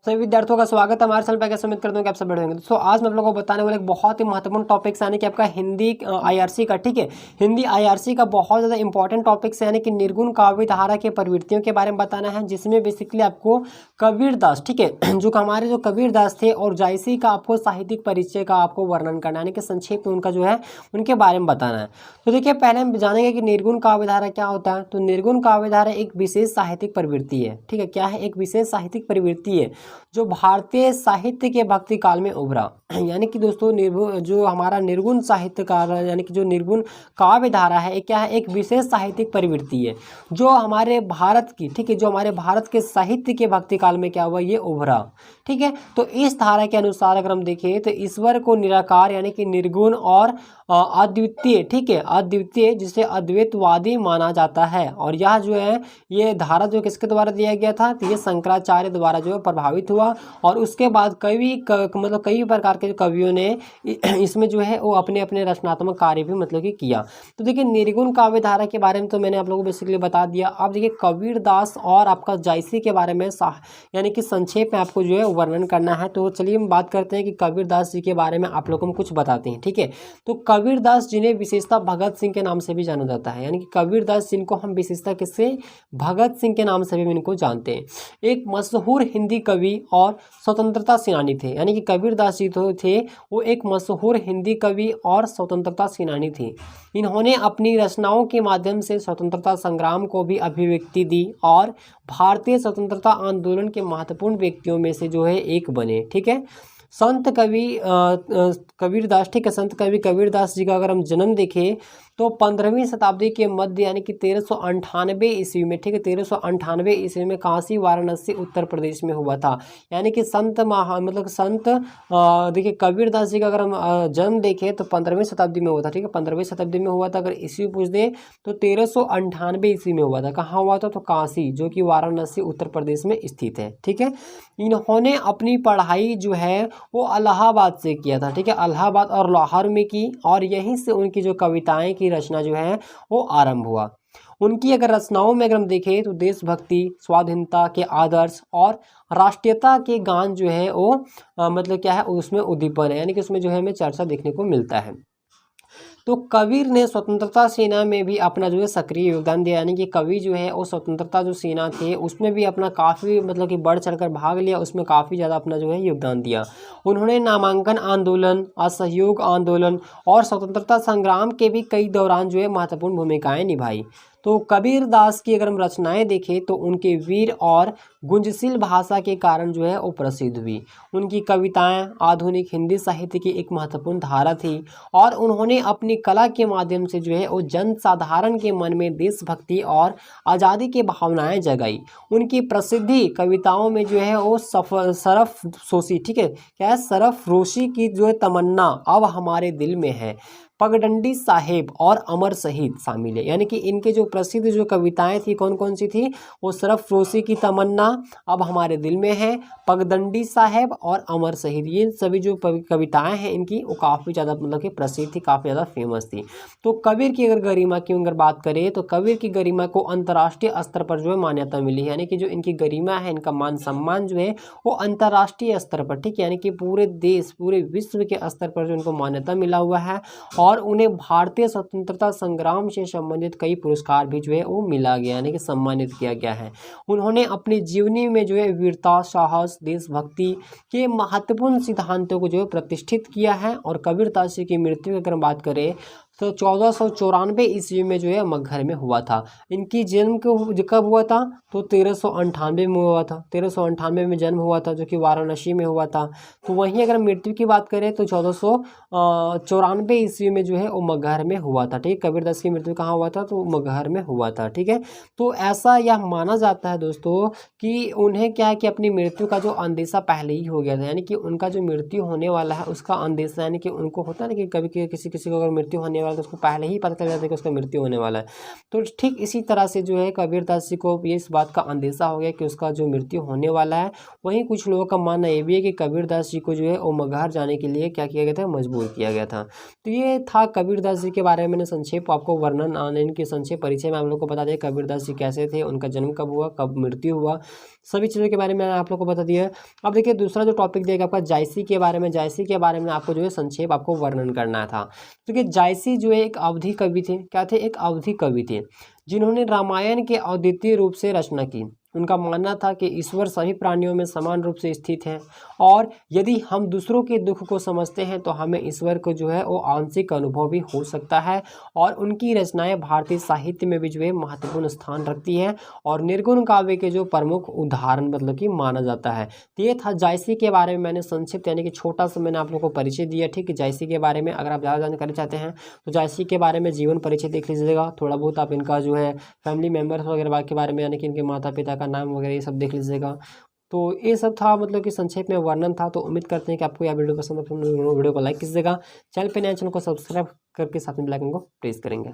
सभी विद्यार्थियों का स्वागत है हमारे चैनल पर। कैसे उम्मीद करता हूँ कि आप सब बढ़ होंगे। दोस्तों आज मैं आप लोगों को बताने वाला एक बहुत ही महत्वपूर्ण टॉपिक्स यानी कि आपका हिंदी आईआरसी का, ठीक है, हिंदी आईआरसी का बहुत ज़्यादा इंपॉर्टेंट टॉपिक्स यानी कि निर्गुण काव्य धारा के प्रवृत्तियों के बारे में बताना है, जिसमें बेसिकली आपको कबीरदास, ठीक है, जो हमारे जो कबीरदास थे और जायसी का आपको साहित्यिक परिचय का आपको वर्णन करना है, यानी कि संक्षेप में उनका जो है उनके बारे में बताना है। तो देखिए पहले हम जानेंगे कि निर्गुण काव्य धारा क्या होता है। तो निर्गुण काव्य धारा एक विशेष साहित्यिक प्रवृत्ति है, ठीक है, क्या है, एक विशेष साहित्यिक प्रवृत्ति है जो भारतीय साहित्य के भक्ति काल में उभरा। यानी कि दोस्तों जो हमारा निर्गुण साहित्यकार यानी कि जो निर्गुण काव्य धारा है क्या है, एक विशेष साहित्यिक प्रवृत्ति है जो हमारे भारत की, ठीक है, जो हमारे भारत के साहित्य के भक्ति काल में क्या हुआ, ये उभरा, ठीक है। तो इस धारा के अनुसार अगर हम देखें तो ईश्वर को निराकार यानी कि निर्गुण और अद्वितीय, ठीक है, अद्वितीय, जिसे अद्वैतवादी माना जाता है। और यह जो है ये धारा जो किसके द्वारा दिया गया था, तो ये शंकराचार्य द्वारा जो है प्रभावित हुआ। और उसके बाद मतलब कई प्रकार के कवियों ने इसमें जो है वो अपने अपने रचनात्मक कार्य भी मतलब कि किया। तो देखिए निर्गुण काव्य धारा के बारे में तो मैंने आप लोगों को बेसिकली बता दिया। अब देखिए कबीरदास और आपका जायसी के बारे में यानी कि संक्षेप में आपको जो है वर्णन करना है। तो चलिए हम बात करते हैं कि कबीरदास जी के बारे में आप लोगों को कुछ बताते हैं, ठीक है। तो कबीरदास जिन्हें विशेषता भगत सिंह के नाम से भी जाना जाता है, यानी कि कबीरदास जिनको हम विशेषता किससे, भगत सिंह के नाम से भी इनको जानते हैं। एक मशहूर हिंदी कवि और स्वतंत्रता सेनानी थे, यानी कि कबीरदास जी तो थे वो एक मशहूर हिंदी कवि और स्वतंत्रता सेनानी थे। इन्होंने अपनी रचनाओं के माध्यम से स्वतंत्रता संग्राम को भी अभिव्यक्ति दी और भारतीय स्वतंत्रता आंदोलन के महत्वपूर्ण व्यक्तियों में से जो है एक बने, ठीक है। संत कवि कबीरदास, ठीक है, संत कवि कबीरदास जी का अगर हम जन्म देखें तो 15वीं शताब्दी के मध्य यानी कि 1398 ईस्वी में, ठीक है, 1398 ईस्वी में काशी वाराणसी उत्तर प्रदेश में हुआ था। यानी कि संत देखिए कबीरदास जी का अगर हम जन्म देखें तो 15वीं शताब्दी में हुआ था, ठीक है, 15वीं शताब्दी में हुआ था। अगर ईस्वी पूछ दें तो 1398 ईस्वी में हुआ था। कहाँ हुआ था, तो काशी, जो कि वाराणसी उत्तर प्रदेश में स्थित है, ठीक है। इन्होंने अपनी पढ़ाई जो है वो इलाहाबाद से किया था, ठीक है, इलाहाबाद और लाहौर में की, और यहीं से उनकी जो कविताएं की रचना जो है वो आरंभ हुआ। उनकी अगर रचनाओं में अगर हम देखें तो देशभक्ति, स्वाधीनता के आदर्श और राष्ट्रीयता के गान जो है वो मतलब क्या है, उसमें उद्दीपन है, यानी कि उसमें जो है हमें चर्चा देखने को मिलता है। तो कबीर ने स्वतंत्रता सेना में भी अपना जो है सक्रिय योगदान दिया, यानी कि कवि जो है वो स्वतंत्रता जो सेना थे उसमें भी अपना काफ़ी मतलब कि बढ़ चढ़कर भाग लिया, उसमें काफ़ी ज़्यादा अपना जो है योगदान दिया। उन्होंने नामांकन आंदोलन, असहयोग आंदोलन और स्वतंत्रता संग्राम के भी कई दौरान जो है महत्वपूर्ण भूमिकाएं निभाई। तो कबीरदास की अगर हम रचनाएं देखें तो उनके वीर और गुंजशील भाषा के कारण जो है वो प्रसिद्ध हुई। उनकी कविताएं आधुनिक हिंदी साहित्य की एक महत्वपूर्ण धारा थी और उन्होंने अपनी कला के माध्यम से जो है वो जन साधारण के मन में देशभक्ति और आज़ादी की भावनाएं जगाई। उनकी प्रसिद्धि कविताओं में जो है वो सरफरोशी, ठीक है, क्या है, सरफरोशी की जो है तमन्ना अब हमारे दिल में है, पगडंडी साहेब और अमर शहीद शामिल है। यानी कि इनके जो प्रसिद्ध जो कविताएं थी कौन कौन सी थी, वो सरफरोशी की तमन्ना अब हमारे दिल में है, पगडंडी साहेब और अमर शहीद, ये सभी जो कविताएं हैं इनकी वो काफ़ी ज़्यादा मतलब कि प्रसिद्ध थी, काफ़ी ज़्यादा फेमस थी। तो कबीर की अगर गरिमा की अगर बात करें तो कबीर की गरिमा को अंतर्राष्ट्रीय स्तर पर जो है मान्यता मिली है, यानी कि जो इनकी गरिमा है, इनका मान सम्मान जो है वो अंतर्राष्ट्रीय स्तर पर, ठीक है, यानी कि पूरे देश पूरे विश्व के स्तर पर जो इनको मान्यता मिला हुआ है। और उन्हें भारतीय स्वतंत्रता संग्राम से संबंधित कई पुरस्कार भी जो है वो मिला गया, यानी कि सम्मानित किया गया है। उन्होंने अपनी जीवनी में जो है वीरता, साहस, देशभक्ति के महत्वपूर्ण सिद्धांतों को जो है प्रतिष्ठित किया है। और कबीरदास जी की मृत्यु की अगर बात करें तो 1494 ईस्वी में जो है मगहर में हुआ था। इनकी जन्म कब हुआ था, तो 1398 में हुआ था, 1398 में जन्म हुआ था, जो कि वाराणसी में हुआ था। तो वहीं अगर मृत्यु की बात करें तो 1494 ईस्वी में जो है वो मगहर में हुआ था, ठीक है। कबीरदास की मृत्यु कहाँ हुआ था, तो मगहर में हुआ था, ठीक है। तो ऐसा यह माना जाता है दोस्तों कि उन्हें क्या है कि अपनी मृत्यु का जो अंदेशा पहले ही हो गया था, यानी कि उनका जो मृत्यु होने वाला है उसका अंदेशा, यानी कि उनको होता है ना कि कभी किसी किसी को अगर मृत्यु होने वाला है तो उसको पहले ही पता चल जाता है कि उसका मृत्यु होने वाला है। तो ठीक इसी तरह से जो है कबीरदास जी को ये इस बात का अंदेशा हो गया कि उसका जो मृत्यु होने वाला है। वहीं कुछ लोगों का मानना ये भी है कि कबीरदास जी को जो है वो मगहर जाने के लिए क्या किया गया था, मजबूर किया गया था। तो ये था कबीरदास जी के बारे में मैंने संक्षेप आपको वर्णन इनके संक्षेप परिचय में आप लोग को बता दिया कबीरदास जी कैसे थे, उनका जन्म कब हुआ, कब मृत्यु हुआ, सभी चीज़ों के बारे में आप लोग को बता दिया है। अब देखिए दूसरा जो टॉपिक देगा आपका जायसी के बारे में। जायसी के बारे में आपको जो है संक्षेप आपको वर्णन करना था। क्योंकि जायसी जो है एक अवधि कवि थे। क्या थे? एक अवधि कवि थे जिन्होंने रामायण के अद्वितीय रूप से रचना की। उनका मानना था कि ईश्वर सभी प्राणियों में समान रूप से स्थित है और यदि हम दूसरों के दुख को समझते हैं तो हमें ईश्वर को जो है वो आंशिक अनुभव भी हो सकता है। और उनकी रचनाएं भारतीय साहित्य में भी जो है महत्वपूर्ण स्थान रखती है और निर्गुण काव्य के जो प्रमुख उदाहरण मतलब कि माना जाता है। तो ये था जायसी के बारे में मैंने संक्षिप्त यानी कि छोटा सा मैंने आप लोगों को परिचय दिया। ठीक है, जायसी के बारे में अगर आप ज़्यादा जानकारी चाहते हैं तो जायसी के बारे में जीवन परिचय देख लीजिएगा। थोड़ा बहुत आप इनका जो है फैमिली मेम्बर्स वगैरह के बारे में यानी कि इनके माता पिता का नाम वगैरह ये सब देख लीजिएगा। तो ये सब था मतलब कि संक्षेप में वर्णन था। तो उम्मीद करते हैं कि आपको यह वीडियो पसंद है। वीडियो को लाइक कीजिएगा, चैनल पे नए चैनल को सब्सक्राइब करके साथ में बेल आइकन को प्रेस करेंगे।